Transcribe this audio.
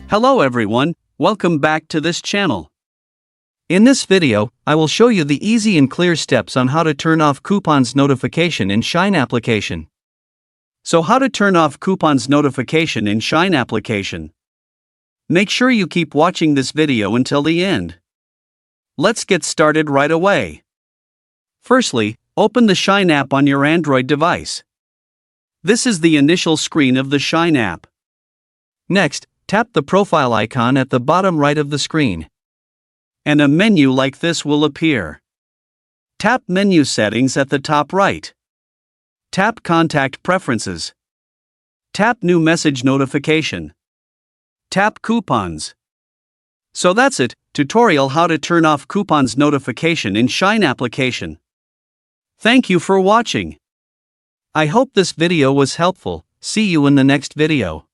Hello everyone, welcome back to this channel. In this video, I will show you the easy and clear steps on how to turn off coupons notification in Shein application. So how to turn off coupons notification in Shein application? Make sure you keep watching this video until the end. Let's get started right away. Firstly, open the Shein app on your Android device. This is the initial screen of the Shein app. Next, tap the profile icon at the bottom right of the screen. And a menu like this will appear. Tap Menu Settings at the top right. Tap Contact Preferences. Tap New Message Notification. Tap Coupons. So that's it, tutorial how to turn off coupons notification in Shein application. Thank you for watching. I hope this video was helpful. See you in the next video.